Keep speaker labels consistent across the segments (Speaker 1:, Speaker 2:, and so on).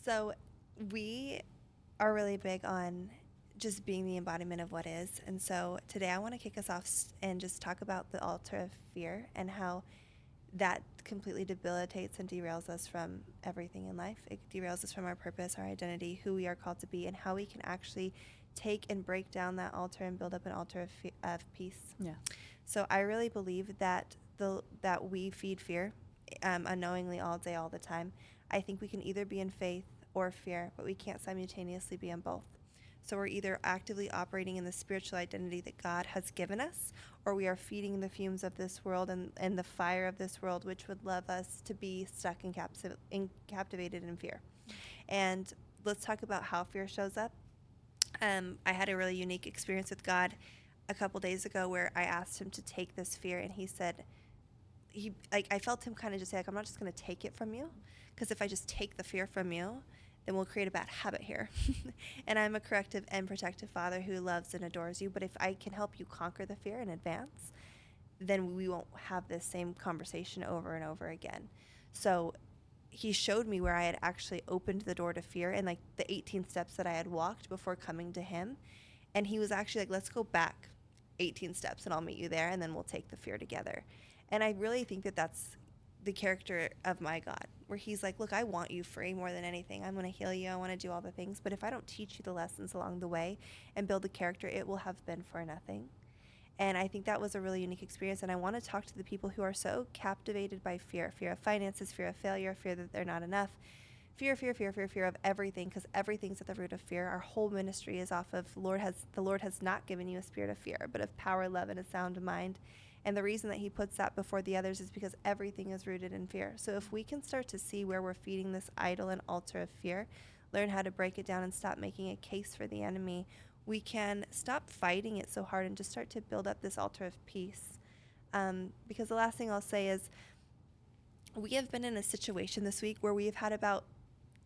Speaker 1: So we are really big on just being the embodiment of what is. And so today I want to kick us off and just talk about the altar of fear and how that completely debilitates and derails us from everything in life. It derails us from our purpose, our identity, who we are called to be, and how we can actually take and break down that altar and build up an altar of peace.
Speaker 2: Yeah.
Speaker 1: So I really believe that that we feed fear unknowingly all day, all the time. I think we can either be in faith or fear, but we can't simultaneously be in both. So we're either actively operating in the spiritual identity that God has given us, or we are feeding the fumes of this world and the fire of this world, which would love us to be stuck and captivated in fear. And let's talk about how fear shows up. I had a really unique experience with God a couple days ago where I asked him to take this fear, and he said, I felt him kind of just say, I'm not just going to take it from you, because if I just take the fear from you, then we'll create a bad habit here. And I'm a corrective and protective father who loves and adores you. But if I can help you conquer the fear in advance, then we won't have this same conversation over and over again. So he showed me where I had actually opened the door to fear and like the 18 steps that I had walked before coming to him. And he was actually like, let's go back 18 steps and I'll meet you there and then we'll take the fear together. And I really think that that's the character of my God, where he's like, look, I want you free more than anything. I'm going to heal you. I want to do all the things. But if I don't teach you the lessons along the way and build the character, it will have been for nothing. And I think that was a really unique experience. And I want to talk to the people who are so captivated by fear of finances, fear of failure, fear that they're not enough, fear of everything, because everything's at the root of fear. Our whole ministry is off of the Lord has not given you a spirit of fear, but of power, love, and a sound mind. And the reason that he puts that before the others is because everything is rooted in fear. So if we can start to see where we're feeding this idol and altar of fear, learn how to break it down and stop making a case for the enemy, we can stop fighting it so hard and just start to build up this altar of peace. Because the last thing I'll say is we have been in a situation this week where we have had about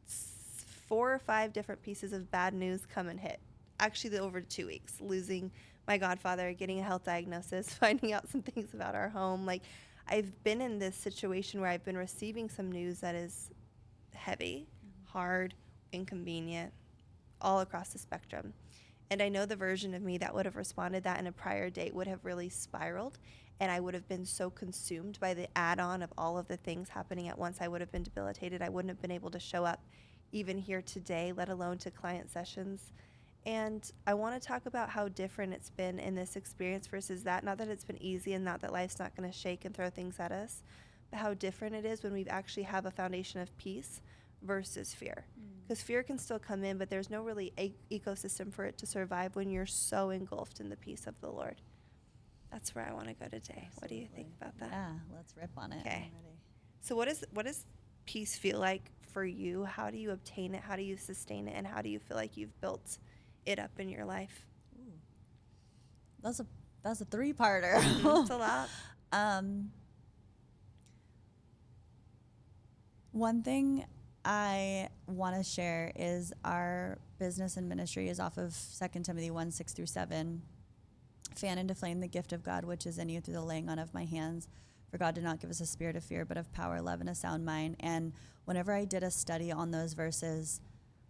Speaker 1: 4 or 5 different pieces of bad news come and hit. Actually, over 2 weeks, losing my godfather, getting a health diagnosis, finding out some things about our home. Like, I've been in this situation where I've been receiving some news that is heavy, hard, inconvenient, all across the spectrum. And I know the version of me that would have responded that in a prior date would have really spiraled, and I would have been so consumed by the add-on of all of the things happening at once, I would have been debilitated. I wouldn't have been able to show up even here today, let alone to client sessions. And I want to talk about how different it's been in this experience versus that. Not that it's been easy and not that life's not going to shake and throw things at us, but how different it is when we actually have a foundation of peace versus fear. Because fear can still come in, but there's no really ecosystem for it to survive when you're so engulfed in the peace of the Lord. That's where I want to go today.
Speaker 2: Absolutely.
Speaker 1: What do you think about that?
Speaker 2: Yeah, let's rip on it.
Speaker 1: Okay.
Speaker 2: I'm ready.
Speaker 1: So what does peace feel like for you? How do you obtain it? How do you sustain it? And how do you feel like you've built it up in your life?
Speaker 2: Ooh. That's a 3-parter.
Speaker 1: It's a lot.
Speaker 2: One thing I want to share is our business and ministry is off of 2 Timothy 1:6-7. Fan into flame the gift of God, which is in you through the laying on of my hands. For God did not give us a spirit of fear, but of power, love, and a sound mind. And whenever I did a study on those verses,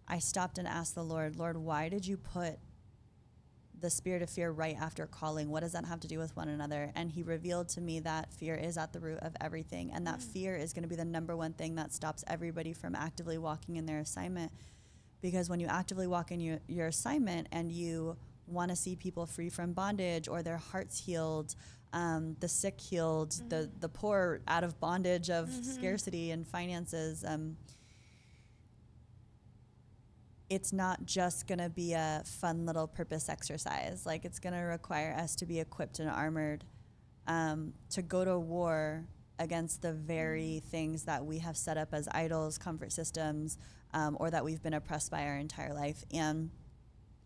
Speaker 2: I stopped and asked the Lord, why did you put the spirit of fear right after calling? What does that have to do with one another? And he revealed to me that fear is at the root of everything. And that fear is going to be the number one thing that stops everybody from actively walking in their assignment. Because when you actively walk in your assignment and you want to see people free from bondage or their hearts healed, the sick healed, the poor out of bondage of scarcity and finances, it's not just going to be a fun little purpose exercise. Like, it's going to require us to be equipped and armored to go to war against the very things that we have set up as idols, comfort systems, or that we've been oppressed by our entire life. And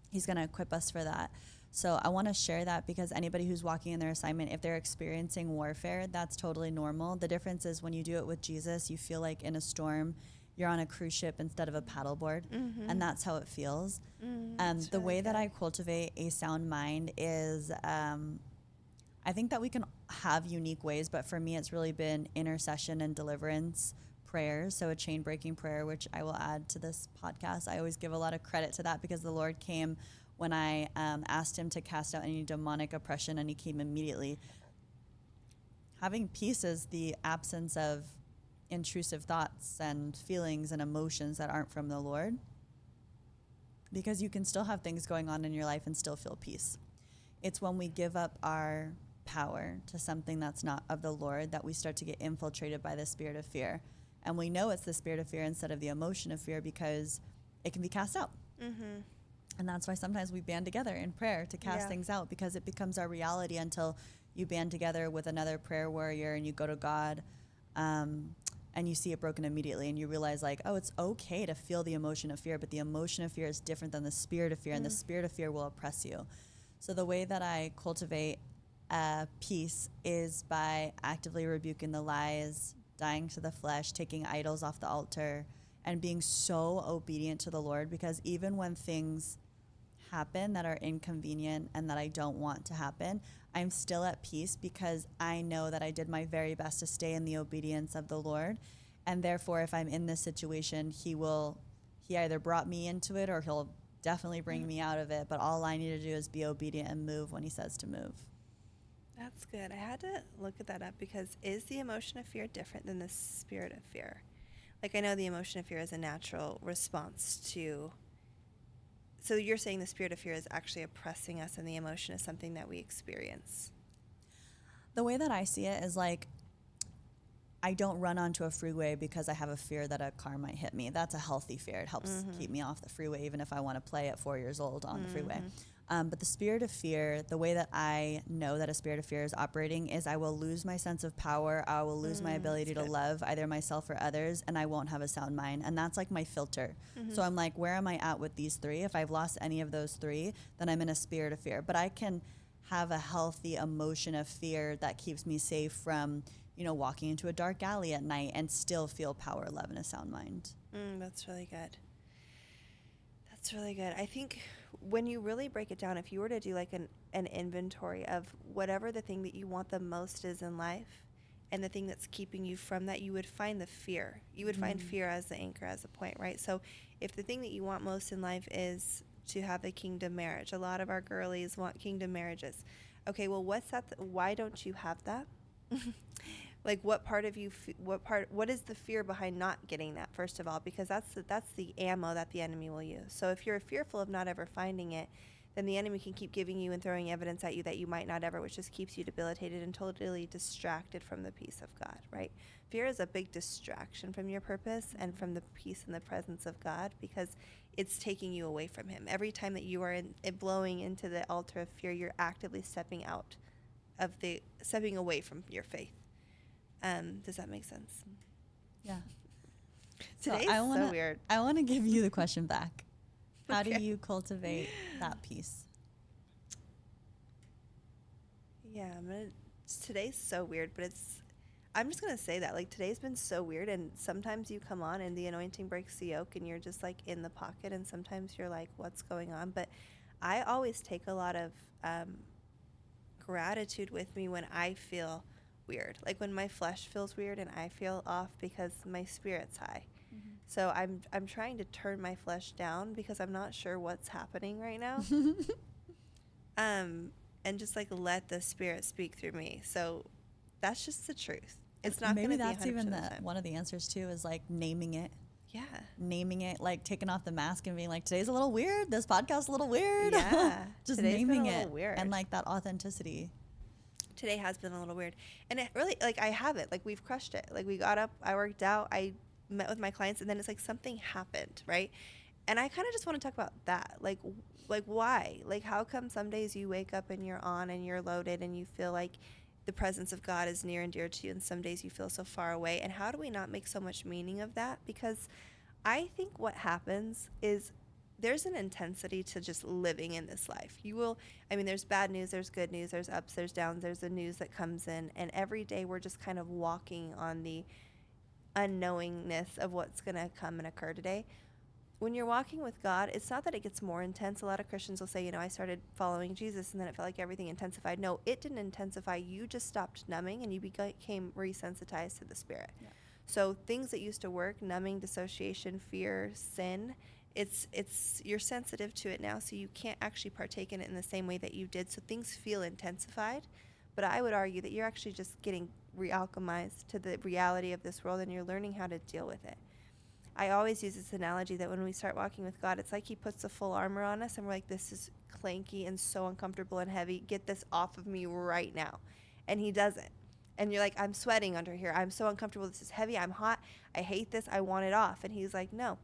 Speaker 2: he's going to equip us for that. So I want to share that because anybody who's walking in their assignment, if they're experiencing warfare, that's totally normal. The difference is when you do it with Jesus, you feel like in a storm, you're on a cruise ship instead of a paddleboard. And that's how it feels. The way that I cultivate a sound mind is I think that we can have unique ways, but for me, it's really been intercession and deliverance, prayers. So a chain breaking prayer, which I will add to this podcast. I always give a lot of credit to that because the Lord came when I asked him to cast out any demonic oppression, and he came immediately. Having peace is the absence of intrusive thoughts and feelings and emotions that aren't from the Lord, because you can still have things going on in your life and still feel peace. It's when we give up our power to something that's not of the Lord that we start to get infiltrated by the spirit of fear. And we know it's the spirit of fear instead of the emotion of fear because it can be cast out. Mm-hmm. And that's why sometimes we band together in prayer to cast things out, because it becomes our reality until you band together with another prayer warrior and you go to God, and you see it broken immediately, and you realize like, oh, it's okay to feel the emotion of fear, but the emotion of fear is different than the spirit of fear, and the spirit of fear will oppress you. So the way that I cultivate peace is by actively rebuking the lies, dying to the flesh, taking idols off the altar, and being so obedient to the Lord, because even when things happen that are inconvenient and that I don't want to happen, I'm still at peace because I know that I did my very best to stay in the obedience of the Lord. And therefore, if I'm in this situation, he either brought me into it or he'll definitely bring me out of it. But all I need to do is be obedient and move when he says to move.
Speaker 1: That's good. I had to look at that up because is the emotion of fear different than the spirit of fear? Like, I know the emotion of fear is a natural response to. So you're saying the spirit of fear is actually oppressing us, and the emotion is something that we experience.
Speaker 2: The way that I see it is like, I don't run onto a freeway because I have a fear that a car might hit me. That's a healthy fear. It helps keep me off the freeway, even if I want to play at 4 years old on the freeway. But the spirit of fear, the way that I know that a spirit of fear is operating is I will lose my sense of power. I will lose my ability to love either myself or others, and I won't have a sound mind. And that's like my filter. So I'm like, where am I at with these three? If I've lost any of those three, then I'm in a spirit of fear. But I can have a healthy emotion of fear that keeps me safe from, walking into a dark alley at night and still feel power, love, and a sound mind.
Speaker 1: That's really good. That's really good. I think when you really break it down, if you were to do like an inventory of whatever the thing that you want the most is in life and the thing that's keeping you from that, you would find the fear. You would find fear as the anchor, as a point, right? So if the thing that you want most in life is to have a kingdom marriage, a lot of our girlies want kingdom marriages. Okay, well, what's that? Why don't you have that? Like, what part of you, what is the fear behind not getting that, first of all? Because that's the ammo that the enemy will use. So if you're fearful of not ever finding it, then the enemy can keep giving you and throwing evidence at you that you might not ever, which just keeps you debilitated and totally distracted from the peace of God, right? Fear is a big distraction from your purpose and from the peace and the presence of God, because it's taking you away from him. Every time that you are blowing into the altar of fear, you're actively stepping away from your faith. Does that make sense?
Speaker 2: Yeah.
Speaker 1: Today's
Speaker 2: so
Speaker 1: weird.
Speaker 2: I want to give you the question back. How do you cultivate that peace?
Speaker 1: Yeah, today's so weird, but I'm just going to say that. Like, today's been so weird, and sometimes you come on and the anointing breaks the yoke and you're just like in the pocket, and sometimes you're like, what's going on? But I always take a lot of gratitude with me when I feel weird, like when my flesh feels weird and I feel off because my spirit's high. So I'm trying to turn my flesh down because I'm not sure what's happening right now. And just like let the spirit speak through me. So that's just the truth. It's not going to be 100%
Speaker 2: Maybe that's even
Speaker 1: the time.
Speaker 2: one of the answers too, is like naming it.
Speaker 1: Yeah.
Speaker 2: Naming it, like taking off the mask and being like, today's a little weird. This podcast's a little weird.
Speaker 1: Yeah.
Speaker 2: Just
Speaker 1: Today's been
Speaker 2: naming
Speaker 1: a little
Speaker 2: it
Speaker 1: weird.
Speaker 2: and like that authenticity.
Speaker 1: Today has been a little weird. And it really, like, I have it. Like, we've crushed it. Like, we got up, I worked out, I met with my clients, and then it's like something happened, right? And I kind of just want to talk about that. Like why? Like, how come some days you wake up and you're on and you're loaded and you feel like the presence of God is near and dear to you, and some days you feel so far away? And how do we not make so much meaning of that? Because I think what happens is there's an intensity to just living in this life. There's bad news, there's good news, there's ups, there's downs, there's the news that comes in, and every day we're just kind of walking on the unknowingness of what's going to come and occur today. When you're walking with God, it's not that it gets more intense. A lot of Christians will say, I started following Jesus and then it felt like everything intensified. No, it didn't intensify. You just stopped numbing and you became resensitized to the Spirit. Yeah. So things that used to work, numbing, dissociation, fear, sin, it's you're sensitive to it now, so you can't actually partake in it in the same way that you did. So things feel intensified, but I would argue that you're actually just getting re-alchemized to the reality of this world, and you're learning how to deal with it. I always use this analogy that when we start walking with God, it's like he puts the full armor on us and we're like, this is clanky and so uncomfortable and heavy. Get this off of me right now. And he doesn't. And you're like, I'm sweating under here. I'm so uncomfortable. This is heavy. I'm hot. I hate this. I want it off. And he's like, no.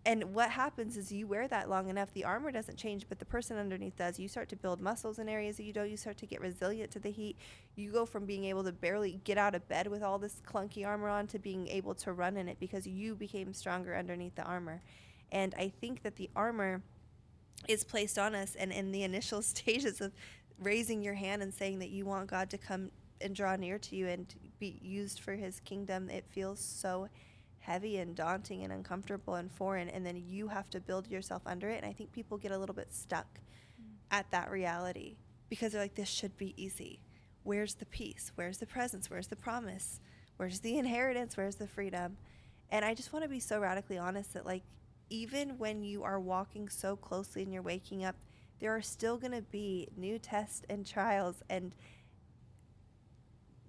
Speaker 1: And what happens is you wear that long enough, the armor doesn't change, but the person underneath does. You start to build muscles in areas that you don't. You start to get resilient to the heat. You go from being able to barely get out of bed with all this clunky armor on to being able to run in it because you became stronger underneath the armor. And I think that the armor is placed on us, and in the initial stages of raising your hand and saying that you want God to come and draw near to you and be used for his kingdom, it feels so heavy and daunting and uncomfortable and foreign, and then you have to build yourself under it. And I think people get a little bit stuck at that reality because they're like, this should be easy. Where's the peace? Where's the presence? Where's the promise? Where's the inheritance? Where's the freedom? And I just want to be so radically honest that, like, even when you are walking so closely and you're waking up, there are still going to be new tests and trials and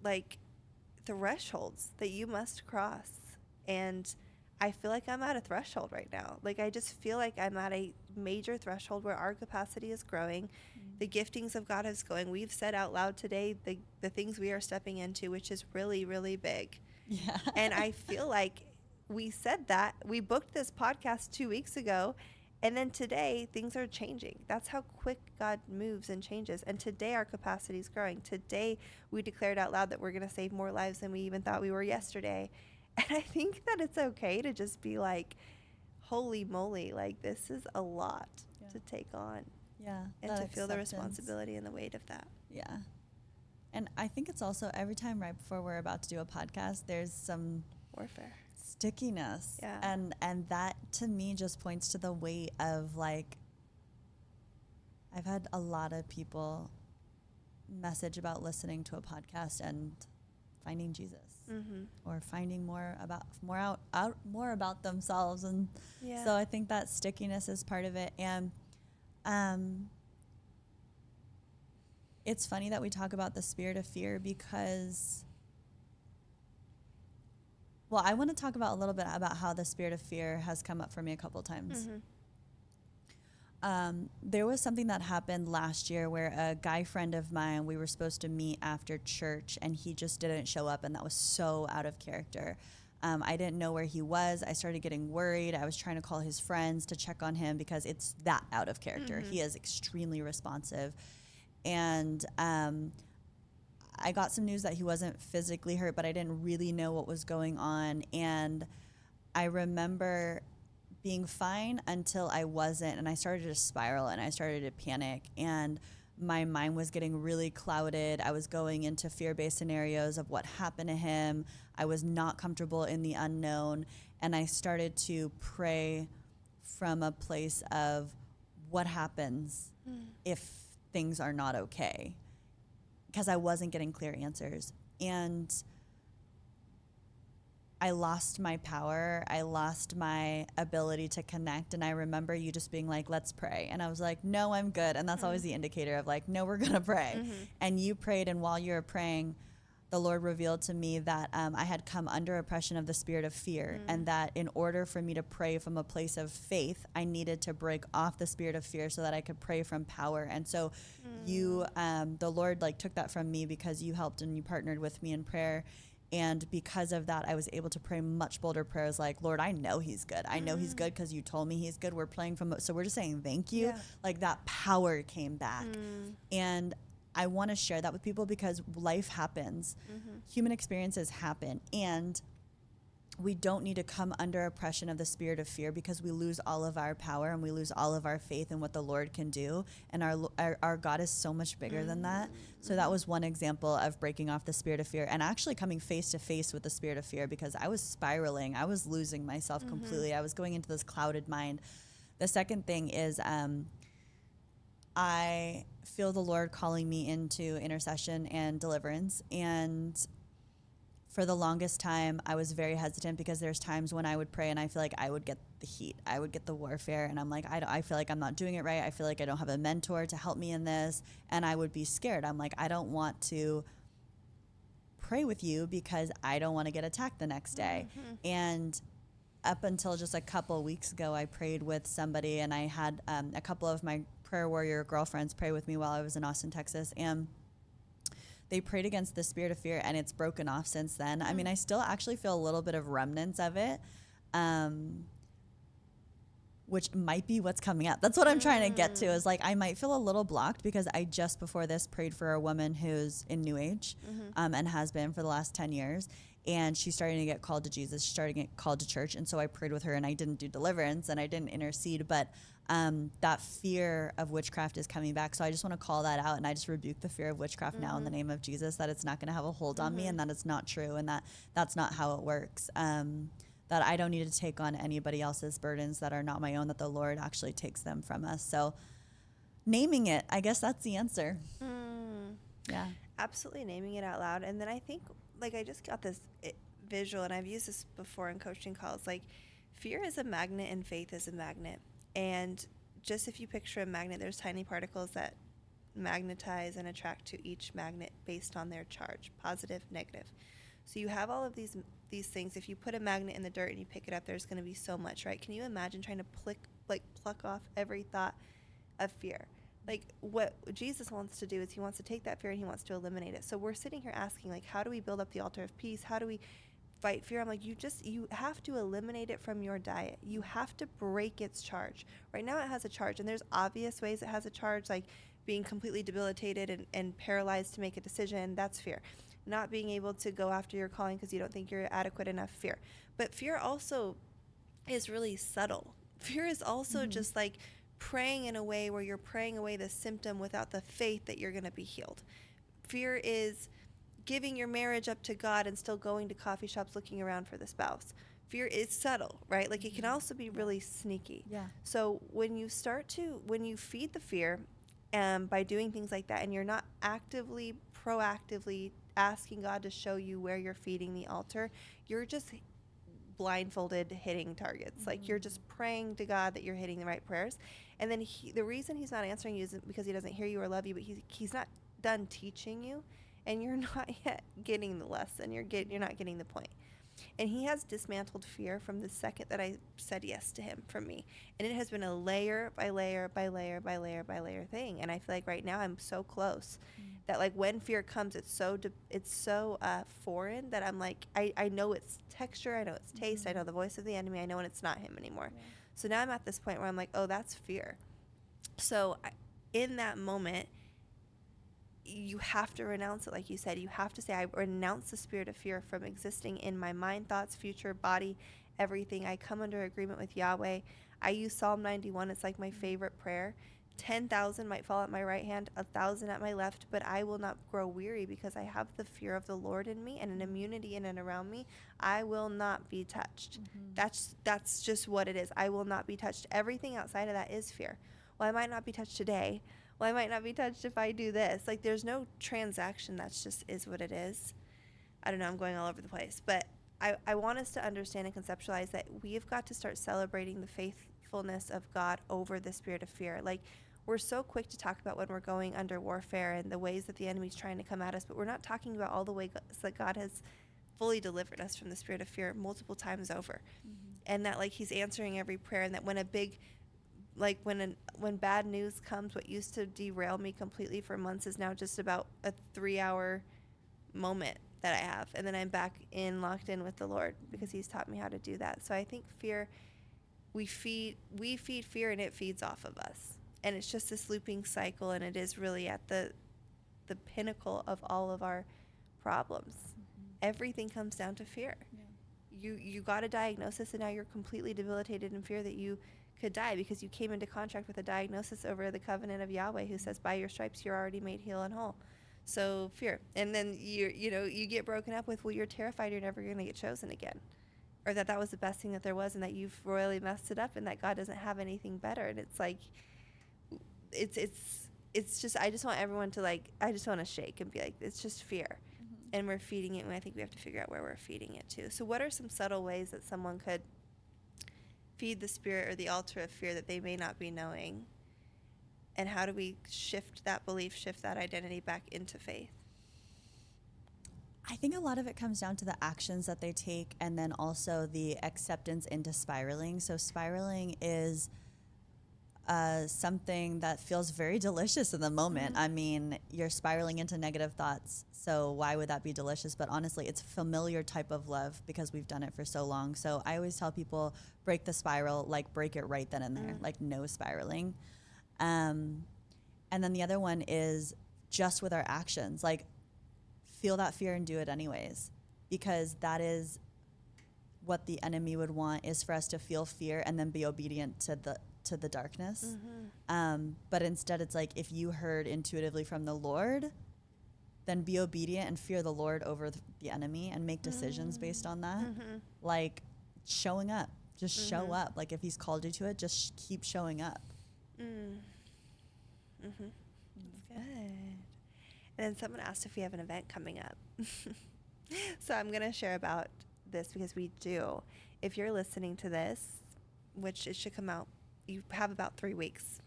Speaker 1: like thresholds that you must cross. And I feel like I'm at a threshold right now. Like, I just feel like I'm at a major threshold where our capacity is growing. The giftings of God is going. We've said out loud today the things we are stepping into, which is really, really big.
Speaker 2: Yeah.
Speaker 1: And I feel like we said that. We booked this podcast 2 weeks ago. And then today, things are changing. That's how quick God moves and changes. And today, our capacity is growing. Today, we declared out loud that we're going to save more lives than we even thought we were yesterday. And I think that it's okay to just be like, holy moly, like, this is a lot to take on.
Speaker 2: Yeah.
Speaker 1: And to feel the responsibility and the weight of that.
Speaker 2: Yeah. And I think it's also every time right before we're about to do a podcast, there's some
Speaker 1: warfare,
Speaker 2: stickiness.
Speaker 1: Yeah.
Speaker 2: And that to me just points to the weight of, like, I've had a lot of people message about listening to a podcast and finding Jesus.
Speaker 1: Mm-hmm.
Speaker 2: Or finding more about themselves, and
Speaker 1: Yeah.
Speaker 2: so I think that stickiness is part of it. And it's funny that we talk about the spirit of fear because, well, I want to talk about a little bit about how the spirit of fear has come up for me a couple times.
Speaker 1: Mm-hmm.
Speaker 2: There was something that happened last year where a guy friend of mine, we were supposed to meet after church, and he just didn't show up, and that was so out of character. I didn't know where he was. I started getting worried. I was trying to call his friends to check on him because it's that out of character.
Speaker 1: Mm-hmm.
Speaker 2: He is extremely responsive. And I got some news that he wasn't physically hurt, but I didn't really know what was going on. And I remember being fine until I wasn't, and I started to spiral and I started to panic, and my mind was getting really clouded. I was going into fear-based scenarios of what happened to him. I was not comfortable in the unknown, and I started to pray from a place of what happens if things are not okay, because I wasn't getting clear answers. And I lost my power. I lost my ability to connect. And I remember you just being like, let's pray. And I was like, no, I'm good. And that's always the indicator of, like, no, we're going to pray.
Speaker 1: Mm-hmm.
Speaker 2: And you prayed. And while you were praying, the Lord revealed to me that I had come under oppression of the spirit of fear, and that in order for me to pray from a place of faith, I needed to break off the spirit of fear so that I could pray from power. And so you, the Lord, like, took that from me because you helped and you partnered with me in prayer. And because of that, I was able to pray much bolder prayers like, Lord, I know he's good. I know he's good because you told me he's good. We're praying from, so we're just saying thank you.
Speaker 1: Yeah.
Speaker 2: Like, that power came back. And I want to share that with people because life happens. Human experiences happen. And we don't need to come under oppression of the spirit of fear because we lose all of our power and we lose all of our faith in what the Lord can do. And our God is so much bigger than that. So that was one example of breaking off the spirit of fear and actually coming face to face with the spirit of fear, because I was spiraling. I was losing myself completely. I was going into this clouded mind. The second thing is I feel the Lord calling me into intercession and deliverance. And for the longest time, I was very hesitant because there's times when I would pray and I feel like I would get the heat. I would get the warfare. And I'm like, I feel like I'm not doing it right. I feel like I don't have a mentor to help me in this. And I would be scared. I'm like, I don't want to pray with you because I don't want to get attacked the next day. And up until just a couple weeks ago, I prayed with somebody, and I had a couple of my prayer warrior girlfriends pray with me while I was in Austin, Texas. And they prayed against the spirit of fear, and it's broken off since then. I mean, I still actually feel a little bit of remnants of it, which might be what's coming up. That's what I'm trying to get to, is like I might feel a little blocked because I just before this prayed for a woman who's in New Age and has been for the last 10 years. And she's starting to get called to Jesus. She's starting to get called to church. And so I prayed with her, and I didn't do deliverance and I didn't intercede. But that fear of witchcraft is coming back. So I just want to call that out. And I just rebuke the fear of witchcraft now in the name of Jesus, that it's not going to have a hold on me, and that it's not true, and that that's not how it works. That I don't need to take on anybody else's burdens that are not my own, that the Lord actually takes them from us. So naming it, I guess that's the answer. Yeah.
Speaker 1: Absolutely, naming it out loud. And then I think, like, I just got this visual, and I've used this before in coaching calls. Like, fear is a magnet and faith is a magnet. And just if you picture a magnet, there's tiny particles that magnetize and attract to each magnet based on their charge, positive, negative. So you have all of these things. If you put a magnet in the dirt and you pick it up, there's going to be so much, right? Can you imagine trying to pluck off every thought of fear? Like, what Jesus wants to do is he wants to take that fear and he wants to eliminate it. So we're sitting here asking, like, how do we build up the altar of peace? How do we fight fear? I'm like, you have to eliminate it from your diet. You have to break its charge. Right now it has a charge, and there's obvious ways it has a charge, like being completely debilitated and paralyzed to make a decision. That's fear. Not being able to go after your calling because you don't think you're adequate enough, fear. But fear also is really subtle. Fear is also just like praying in a way where you're praying away the symptom without the faith that you're going to be healed. Fear is giving your marriage up to God and still going to coffee shops looking around for the spouse. Fear is subtle, right? Like, it can also be really sneaky.
Speaker 2: Yeah.
Speaker 1: So when you feed the fear by doing things like that, and you're not actively, proactively asking God to show you where you're feeding the altar, you're just blindfolded hitting targets. Like, you're just praying to God that you're hitting the right prayers. And then the reason he's not answering you isn't because he doesn't hear you or love you, but he's not done teaching you, and you're not yet getting the lesson. You're not getting the point. And he has dismantled fear from the second that I said yes to him from me. And it has been a layer by layer by layer by layer by layer thing. And I feel like right now I'm so close that, like, when fear comes, it's so foreign that I'm like, I know its texture, I know its taste, I know the voice of the enemy, I know when it's not him anymore. Yeah. So now I'm at this point where I'm like, oh, that's fear. So in that moment, you have to renounce it. Like you said, you have to say, I renounce the spirit of fear from existing in my mind, thoughts, future, body, everything. I come under agreement with Yahweh. I use Psalm 91. It's like my favorite prayer. 10,000 might fall at my right hand, 1,000 at my left, but I will not grow weary because I have the fear of the Lord in me and an immunity in and around me. I will not be touched. That's just what it is. I will not be touched. Everything outside of that is fear. Well, I might not be touched today. Well, I might not be touched if I do this. Like, there's no transaction. That's just is what it is. I don't know. I'm going all over the place. But I want us to understand and conceptualize that we've got to start celebrating the faithfulness of God over the spirit of fear. Like, we're so quick to talk about when we're going under warfare and the ways that the enemy's trying to come at us, but we're not talking about all the ways that God has fully delivered us from the spirit of fear multiple times over. And that, like, he's answering every prayer, and that when a big... like, when bad news comes, what used to derail me completely for months is now just about a 3-hour moment that I have. And then I'm back locked in with the Lord because he's taught me how to do that. So I think fear, we feed fear, and it feeds off of us. And it's just this looping cycle, and it is really at the pinnacle of all of our problems. Everything comes down to fear. Yeah. You got a diagnosis, and now you're completely debilitated in fear that you could die because you came into contract with a diagnosis over the covenant of Yahweh, who says, by your stripes you're already made heal and whole. So fear. And then you get broken up with, well, you're terrified you're never going to get chosen again, or that was the best thing that there was, and that you've royally messed it up, and that God doesn't have anything better. And it's like, it's just, I just want everyone to, like, I just want to shake and be like, it's just fear. and we're feeding it, and I think we have to figure out where we're feeding it to. So what are some subtle ways that someone could feed the spirit or the altar of fear that they may not be knowing? And how do we shift that belief, shift that identity back into faith?
Speaker 2: I think a lot of it comes down to the actions that they take and then also the acceptance into spiraling. So spiraling is something that feels very delicious in the moment. I mean, you're spiraling into negative thoughts. So why would that be delicious? But honestly, it's a familiar type of love because we've done it for so long. So I always tell people, break the spiral, like break it right then and there, like no spiraling. And then the other one is just with our actions, like feel that fear and do it anyways, because that is what the enemy would want, is for us to feel fear and then be obedient to the darkness. But instead it's like, if you heard intuitively from the Lord, then be obedient and fear the Lord over the enemy and make decisions based on that. Like showing up, just show up. Like if he's called you to it, just keep showing up.
Speaker 1: That's good. And then someone asked if we have an event coming up. So I'm going to share about this because we do. If you're listening to this, which it should come out, you have about 4 weeks.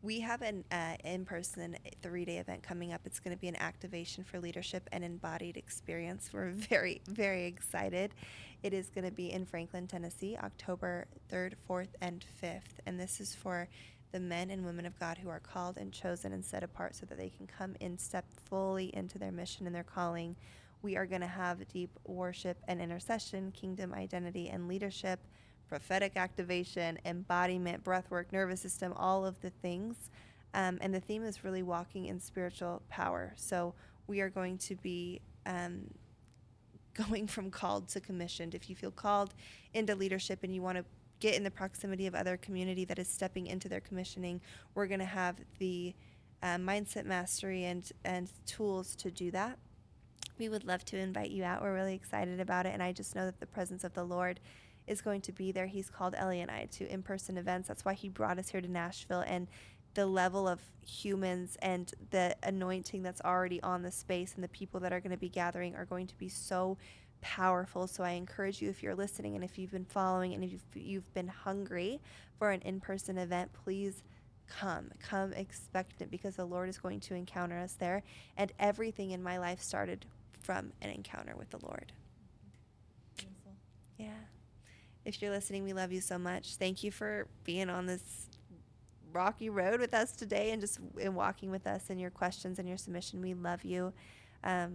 Speaker 1: We have an in-person 3-day event coming up. It's going to be an activation for leadership and embodied experience. We're very, very excited. It is going to be in Franklin, Tennessee, October 3rd, 4th, and 5th. And this is for the men and women of God who are called and chosen and set apart so that they can come in, step fully into their mission and their calling. We are going to have deep worship and intercession, kingdom identity and leadership, prophetic activation, embodiment, breathwork, nervous system, all of the things. And the theme is really walking in spiritual power. So we are going to be going from called to commissioned. If you feel called into leadership and you want to get in the proximity of other community that is stepping into their commissioning, we're going to have the mindset mastery and tools to do that. We would love to invite you out. We're really excited about it. And I just know that the presence of the Lord is going to be there. He's called Ellie and I to in-person events. That's why he brought us here to Nashville. And the level of humans and the anointing that's already on the space and the people that are going to be gathering are going to be so powerful. So I encourage you, if you're listening and if you've been following and if you've been hungry for an in-person event, please come expectant, because the Lord is going to encounter us there. And everything in my life started from an encounter with the Lord.
Speaker 2: Beautiful.
Speaker 1: Yeah. If you're listening, we love you so much. Thank you for being on this rocky road with us today and just walking with us and your questions and your submission. We love you.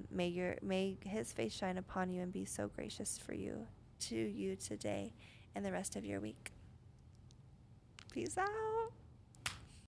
Speaker 1: May his face shine upon you and be so gracious to you today and the rest of your week. Peace out.